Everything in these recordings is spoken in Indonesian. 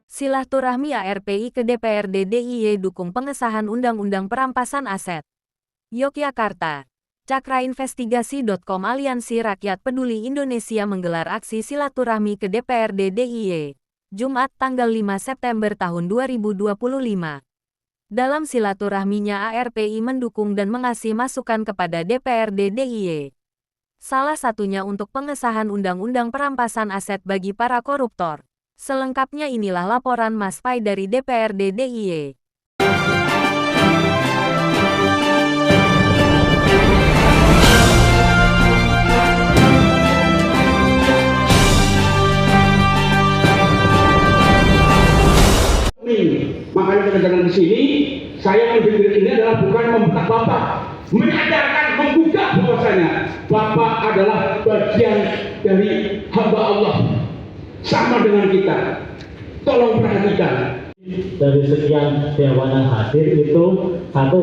Silaturahmi ARPI ke DPRD DIY dukung pengesahan Undang-Undang Perampasan Aset. Yogyakarta. Cakrainvestigasi.com Aliansi Rakyat Peduli Indonesia menggelar aksi silaturahmi ke DPRD DIY. Jumat tanggal 5 September tahun 2025. Dalam silaturahminya ARPI mendukung dan mengasih masukan kepada DPRD DIY. Salah satunya untuk pengesahan Undang-Undang Perampasan Aset bagi para koruptor. Selengkapnya inilah laporan Mas Pai dari DPRD DIY. Makanya kedatangan di sini, saya mendengar ini adalah bukan membuka Bapak, menyadarkan, membuka bahwasanya Bapak adalah bagian dari hamba Allah, sama dengan kita. Tolong perhatikan. Dari sekian dewan yang hadir itu satu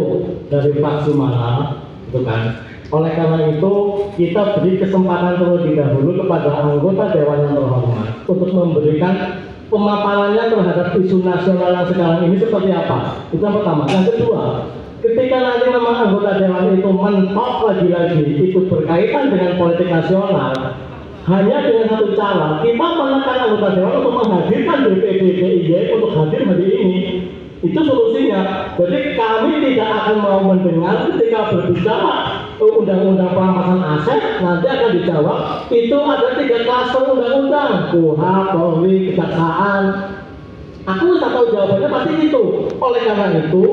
dari fraksi mana, itu kan. Oleh karena itu kita beri kesempatan terlebih dahulu kepada anggota dewan yang terhormat untuk memberikan pemaparannya terhadap isu nasional yang sekarang ini seperti apa. Itu yang pertama. Yang kedua, ketika nanti memang anggota dewan itu mentok lagi-lagi itu berkaitan dengan politik nasional, hanya dengan satu cara, kita menekan anggota dewan untuk menghadirkan DPRD DIY untuk hadir hari ini. Itu solusinya. Jadi kami tidak akan mau mendengar ketika berbicara undang-undang perampasan aset, nanti akan dijawab itu ada 3 klaster undang-undang, KUHP, Polri, Kejaksaan. Aku tidak tahu jawabannya pasti itu. Oleh karena itu,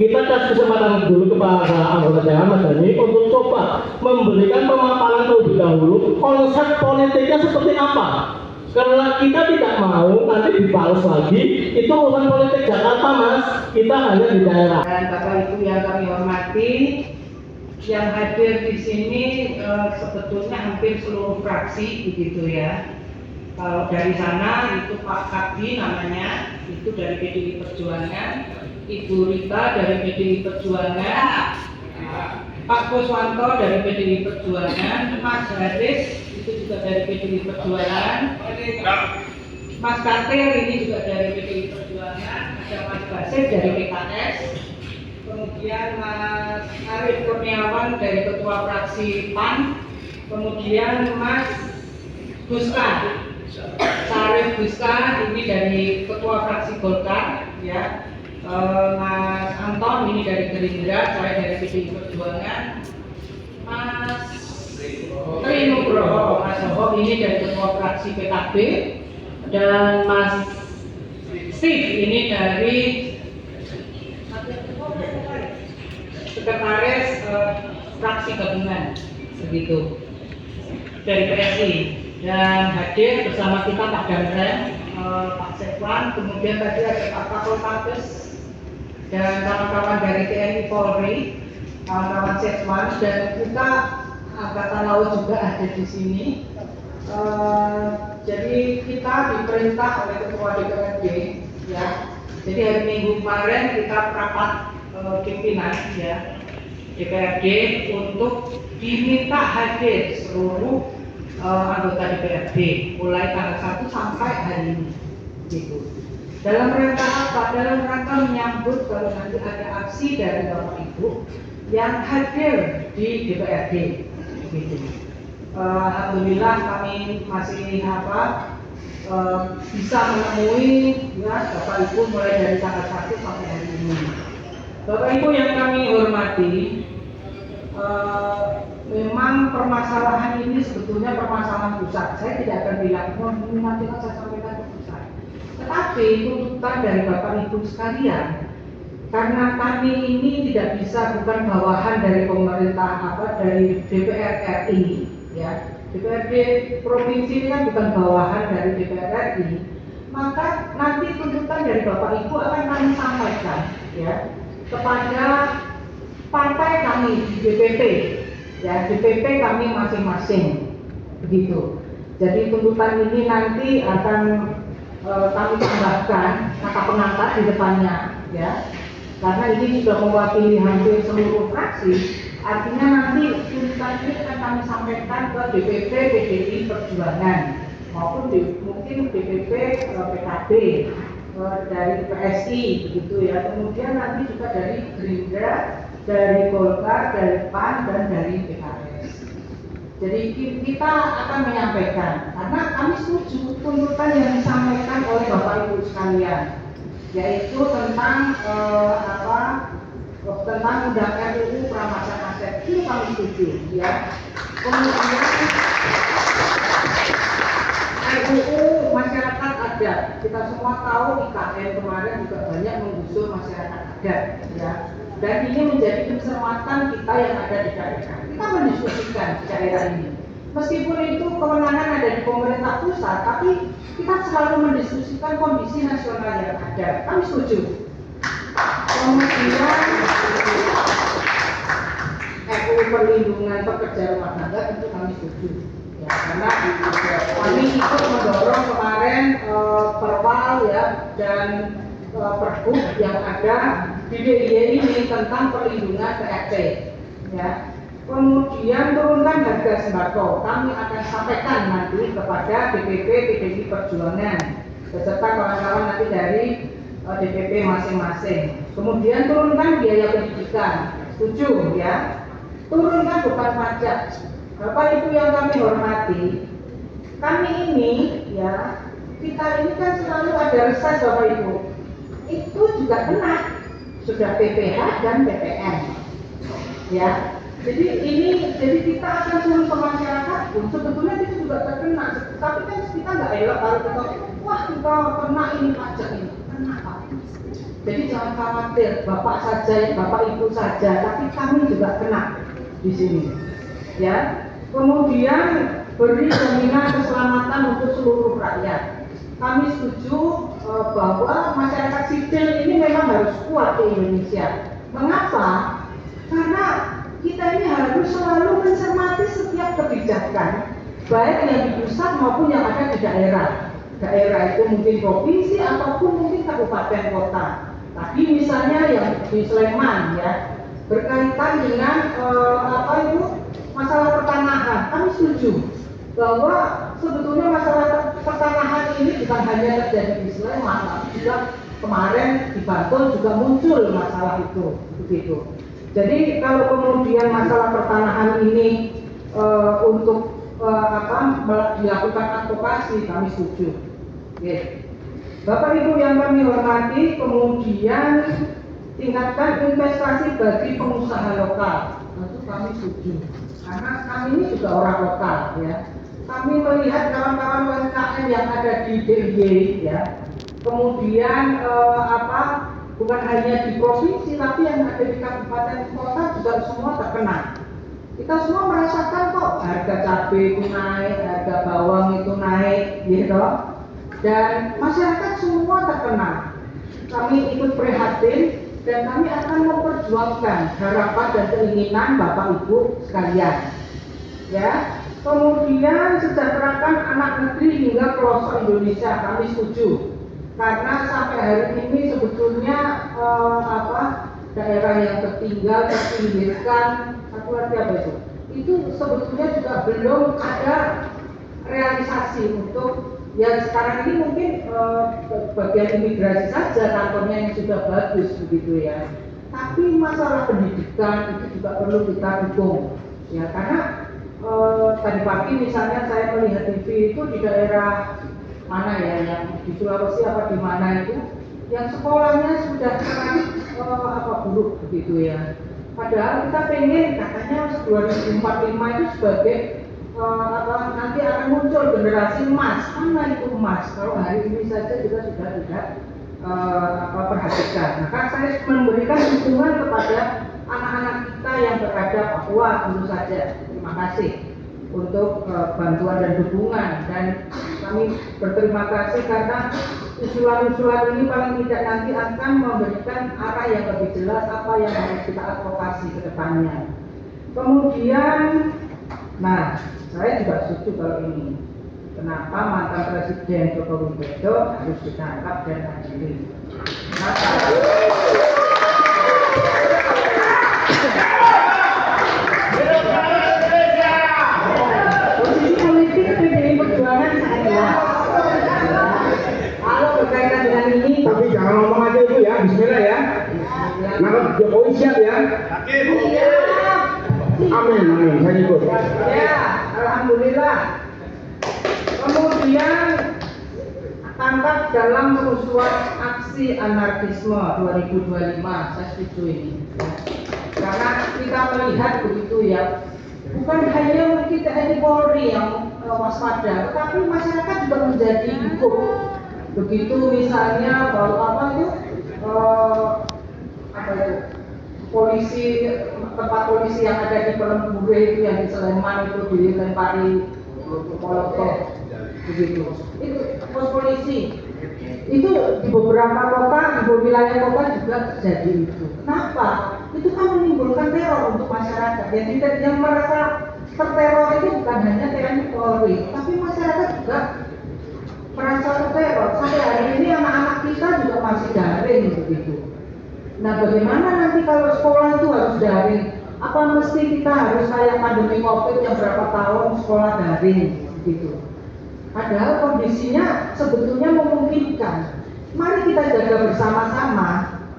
kita kasih kesempatan dulu kepada anggota dewan Mas Dhani untuk coba memberikan pemaparan terlebih dahulu konsep politiknya seperti apa. Karena kita tidak mau nanti dibalas lagi, itu urusan politik Jakarta Mas, kita hanya di daerah. Dan Bapak Ibu yang kami hormati, yang hadir di sini sebetulnya hampir seluruh fraksi begitu ya. Kalau dari sana itu Pak Kabdi namanya, itu dari PDI Perjuangan, Ibu Rita dari PDI Perjuangan, Pak Kuswanto dari PDI Perjuangan, Mas Haris itu juga dari PDI Perjuangan, Mas Katir ini juga dari PDI Perjuangan, ada Mas Basir dari PKS, kemudian Mas Arief Kurniawan dari Ketua Fraksi PAN, kemudian Mas Guska Sarif Guska ini dari Ketua Fraksi Golkar ya, Mas Anton ini dari Gerindra, saya dari PDI Perjuangan, Mas Tri Nugroho Mas Soho ini dari Ketua Fraksi PKB, dan Mas Steve ini dari Sekretaris Fraksi Gabungan begitu dari PSI. Dan hadir bersama kita Pak Damren, Pak Sekwan, kemudian tadi ada Pak Kapolres dan kawan-kawan dari TNI Polri, kawan-kawan Sekwan, dan kita Angkatan Laut juga ada di sini. Jadi kita diperintah oleh Ketua DPRD, ya. Jadi hari Minggu kemarin kita rapat pimpinan ya DPRD untuk diminta hadir seluruh anggota DPRD mulai tanggal 1 sampai hari ini gitu. Dalam rangka apa? Dalam rangka menyambut kalau nanti ada aksi dari Bapak Ibu yang hadir di DPRD gitu. Alhamdulillah kami masih bisa menemui ya Bapak Ibu mulai dari tanggal 1 sampai hari ini. Bapak Ibu yang kami hormati, memang permasalahan ini sebetulnya permasalahan pusat. Saya tidak akan bilang, nanti saya sampaikan ke pusat. Tetapi tuntutan dari Bapak Ibu sekalian, karena kami ini tidak bisa bukan bawahan dari pemerintah dari DPR RI, ya. DPRD provinsi ini kan bukan bawahan dari DPR RI, maka nanti tuntutan dari Bapak Ibu akan kami sampaikan, ya, kepada partai kami di DPP. Ya, DPP kami masing-masing begitu. Jadi tuntutan ini nanti akan kami tambahkan kata pengantar di depannya ya. Karena ini sudah mewakili hampir seluruh fraksi, artinya nanti tuntutan ini akan kami sampaikan ke DPP PDI Perjuangan maupun mungkin DPP PKB dari PSI begitu ya, kemudian nanti juga dari Gerindra, dari Golkar, dari PAN dan dari PKS. Jadi kita akan menyampaikan karena kami setuju tuntutan yang disampaikan oleh Bapak Ibu sekalian, yaitu tentang tentang undang RUU perampasan aset, itu kami setuju ya. Kemudian RUU masyarakat adat, kita semua tahu IKN kemarin juga banyak menggusur masyarakat adat ya. Dan ini menjadi kecermatan kita yang ada di daerah. Kita mendiskusikan di daerah ini. Meskipun itu kewenangan ada di pemerintah pusat, tapi kita selalu mendiskusikan kondisi nasional yang ada. Kami setuju. Kemudian RUU perlindungan pekerja rumah tangga itu kami setuju. Ya, karena kami ikut mendorong kemarin perwal ya dan pergub yang ada di DIY ini tentang perlindungan PRT ya. Kemudian turunkan harga sembako, kami akan sampaikan nanti kepada DPP PDI Perjuangan beserta kawan-kawan nanti dari DPP masing-masing. Kemudian turunkan biaya pendidikan, setuju ya. Turunkan beban pajak. Bapak Ibu yang kami hormati, kami ini ya, kita ini kan selalu ada reses Bapak Ibu. Itu juga kena, sudah PPh dan PPN ya. Jadi kita akan turun ke masyarakat pun sebetulnya itu juga terkena, tapi kan kita nggak elok kalau kita wah kita kena ini pajak ini, kena Pak. Jadi jangan khawatir, Bapak saja, Bapak Ibu saja, tapi kami juga kena di sini ya. Kemudian beri jaminan keselamatan untuk seluruh rakyat. Kami setuju bahwa masyarakat sipil ini memang harus kuat di Indonesia. Mengapa? Karena kita ini harus selalu mencermati setiap kebijakan, baik yang di pusat maupun yang ada di daerah. Daerah itu mungkin provinsi ataupun mungkin kabupaten kota. Tadi misalnya yang di Sleman ya, berkaitan dengan masalah pertanahan. Kami setuju bahwa sebetulnya masalah pertanahan ini bukan hanya terjadi di Sleman, tapi juga kemarin di Bantul juga muncul masalah itu, begitu. Jadi kalau kemudian masalah pertanahan ini untuk dilakukan advokasi, kami setuju. Oke. Bapak Ibu yang kami hormati, kemudian tingkatkan investasi bagi pengusaha lokal, tentu kami setuju. Karena kami ini juga orang lokal ya. Kami melihat kawan-kawan UMKM yang ada di DIY ya. Kemudian bukan hanya di provinsi tapi yang ada di kabupaten kota juga semua terkena. Kita semua merasakan kok harga cabai itu naik, harga bawang itu naik, gitu. Dan masyarakat semua terkena. Kami ikut prihatin dan kami akan memperjuangkan harapan dan keinginan Bapak Ibu sekalian. Ya. Kemudian sejahterakan anak negeri hingga pelosok Indonesia, kami setuju. Karena sampai hari ini sebetulnya daerah yang tertinggal, terpinggirkan, satu lagi apa itu sebetulnya juga belum ada realisasi untuk yang sekarang ini mungkin bagian imigrasi saja kantornya yang sudah bagus begitu ya. Tapi masalah pendidikan itu juga perlu kita dukung ya, karena tadi pagi misalnya saya melihat TV itu di daerah mana ya, yang di Sulawesi apa di mana itu, yang sekolahnya sudah sangat buruk begitu ya. Padahal kita pengen katanya 2045 itu sebagai nanti akan muncul generasi emas. Mana itu emas? Kalau hari ini saja kita sudah tidak perhatikan. Maka saya memberikan dukungan kepada anak-anak kita yang berada Papua tentu saja. Terima kasih untuk bantuan dan dukungan, dan kami berterima kasih karena usulan-usulan ini paling tidak nanti akan memberikan arah yang lebih jelas apa yang harus kita advokasi ke depannya. Kemudian, saya juga setuju kalau ini. Kenapa mantan Presiden Joko Widodo harus ditangkap dan adili? Posisi politik PDI Perjuangan sangat jelas. Kalau berkaitan dengan ini, Asal ngomong aja Ibu ya, bismillah ya. Maka Jokowi siap ya. Amin, amin, saya ikut. Ya, alhamdulillah. Kemudian tangkap dalam kerusuhan aksi anarkisme 2025, saya setuju ini. Karena kita melihat begitu ya, bukan hanya mungkin TNI Polri yang waspada, tetapi masyarakat juga menjadi gugup. Begitu misalnya bahwa apa itu polisi, tempat polisi yang ada di Pelembure itu yang di Sleman itu dilempari molotov begitu. Itu pos polisi itu di beberapa kota, di beberapa wilayah kota juga terjadi itu. Kenapa? Itu kan menimbulkan teror untuk masyarakat. Yang merasa terteror itu bukan hanya TNI Polri, tapi masyarakat juga merasa terteror. Sampai hari ini anak-anak kita juga masih daring begitu. Nah, bagaimana nanti kalau sekolah itu harus daring? Apa mesti kita harus kayak pandemi COVID yang berapa tahun sekolah daring begitu? Padahal kondisinya sebetulnya memungkinkan. Mari kita jaga bersama-sama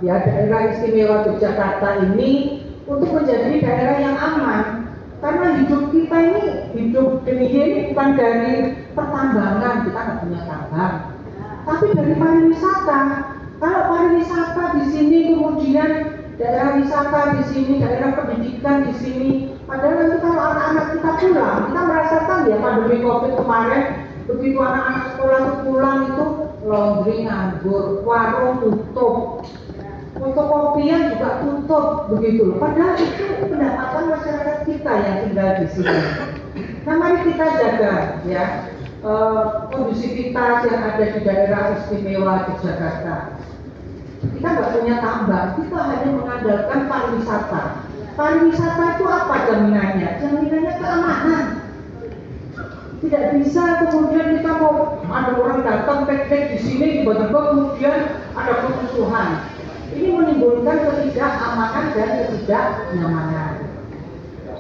ya daerah istimewa Yogyakarta ini untuk menjadi daerah yang aman. Karena hidup kita ini, hidup ini bukan dari pertambangan, kita nggak punya tambang, tapi dari pariwisata. Kalau pariwisata di sini, kemudian daerah wisata di sini, daerah pendidikan di sini, padahal nanti kalau anak-anak kita pulang, kita merasakan ya pandemi COVID kemarin, begitu anak-anak sekolah itu pulang itu laundry nganggur, warung tutup, fotokopian juga tutup begitu. Padahal itu pendapatan masyarakat kita yang tinggal di sini. Nah, mari kita jaga ya kondusivitas yang ada di daerah istimewa Yogyakarta. Kita nggak punya tambang, kita hanya mengandalkan pariwisata. Pariwisata itu apa jaminannya? Jaminannya keamanan. Tidak bisa kemudian kita mau ada orang datang tek-tek di sini tiba-tiba kemudian ada kerusuhan. Ini menimbulkan ketidakamanan dan ketidaknyamanan.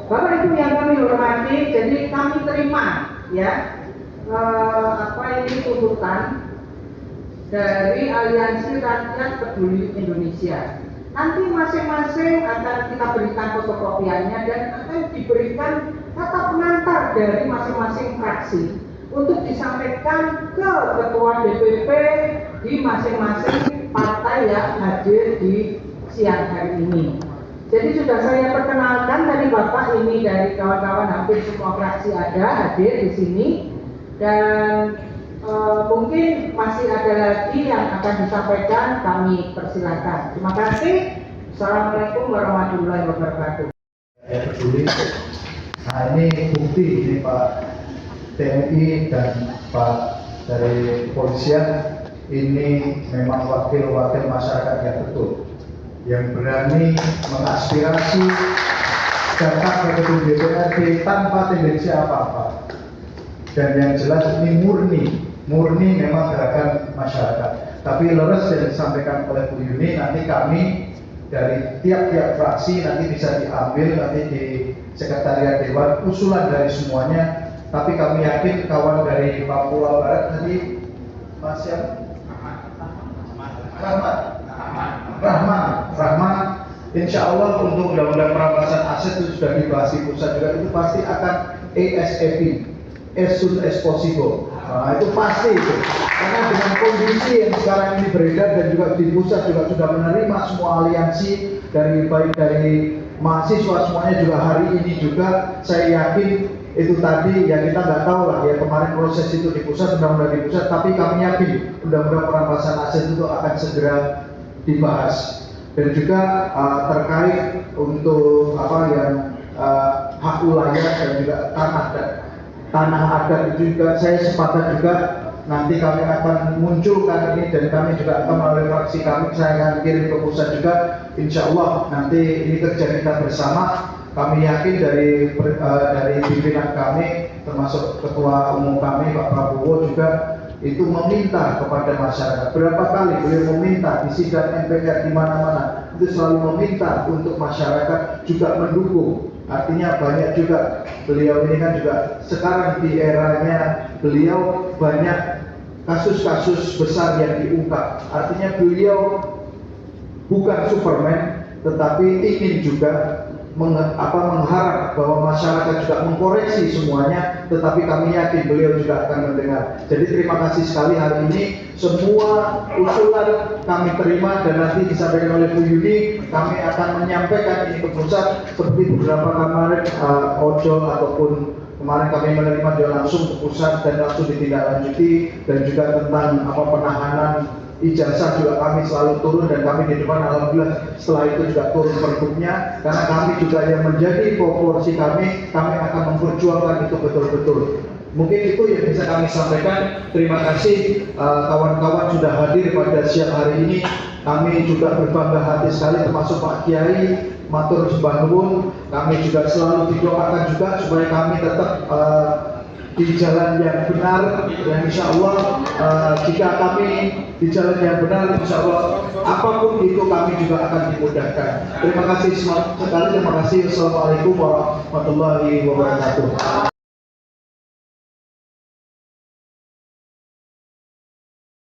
Bapak Ibu yang kami hormati, jadi kami terima ya tuntutan dari Aliansi Rakyat Peduli Indonesia. Nanti masing-masing akan kita berikan fotokopiannya dan akan diberikan kata pengantar dari masing-masing fraksi untuk disampaikan ke Ketua DPP di masing-masing partai yang hadir di siang hari ini. Jadi sudah saya perkenalkan tadi Bapak ini dari kawan-kawan hampir semua fraksi ada hadir di sini dan mungkin masih ada lagi yang akan disampaikan, kami persilakan. Terima kasih. Assalamualaikum warahmatullahi wabarakatuh. Ya peduli. Nah ini bukti ini Pak TNI dan Pak dari kepolisian ini memang wakil-wakil masyarakat yang betul, yang berani mengaspirasi datang ke gedung DPRD tanpa tendensi apa-apa. Dan yang jelas ini murni memang gerakan masyarakat. Tapi leres yang disampaikan oleh Bu Yuni, nanti kami dari tiap-tiap fraksi nanti bisa diambil nanti di Sekretariat Dewan usulan dari semuanya. Tapi kami yakin kawan dari Papua Barat tadi Mas Rahman, insya Allah untuk undang-undang perampasan aset itu sudah dibahas di pusat juga, itu pasti akan ASAP, as soon as possible. Nah, itu pasti itu. Karena dengan kondisi yang sekarang ini beredar dan juga di pusat juga sudah menerima semua aliansi dari baik dari mahasiswa semuanya juga hari ini juga saya yakin itu tadi ya kita nggak tahu lah ya kemarin proses itu di pusat undang-undang di pusat, tapi kami yakin undang-undang perampasan aset itu akan segera dibahas dan juga terkait untuk apa yang hak wilayah dan juga tanah adat itu juga saya sepakat juga nanti kami akan munculkan ini dan kami juga akan melalui fraksi kami saya akan kirim ke pusat juga insya Allah nanti ini kerja kita bersama. Kami yakin dari pimpinan kami termasuk ketua umum kami Pak Prabowo juga itu meminta kepada masyarakat. Berapa kali beliau meminta di sidang MPR di mana-mana itu selalu meminta untuk masyarakat juga mendukung. Artinya banyak juga beliau ini kan juga sekarang di eranya beliau banyak kasus-kasus besar yang diungkap. Artinya beliau bukan Superman, tetapi ingin juga mengharap bahwa masyarakat juga mengkoreksi semuanya, tetapi kami yakin beliau juga akan mendengar. Jadi terima kasih sekali hari ini, semua usulan kami terima dan nanti disampaikan oleh Bu Yuni, kami akan menyampaikan ini ke pusat seperti beberapa kemarin ojol ataupun kemarin kami menerima dia langsung ke pusat dan langsung ditindaklanjuti, dan juga tentang penahanan ijazah juga kami selalu turun, dan kami di depan alhamdulillah setelah itu juga turun pergubnya, karena kami juga yang menjadi proporsi kami akan memperjuangkan itu betul-betul. Mungkin itu yang bisa kami sampaikan. Terima kasih kawan-kawan sudah hadir pada siang hari ini. Kami juga berbangga hati sekali, termasuk Pak Kiai, matur sembah nuwun. Kami juga selalu didoakan juga supaya kami tetap di jalan yang benar, dan insya Allah jika kami di jalan yang benar, insya Allah apapun itu kami juga akan dimudahkan. Terima kasih sekali, terima kasih. Assalamualaikum warahmatullahi wabarakatuh.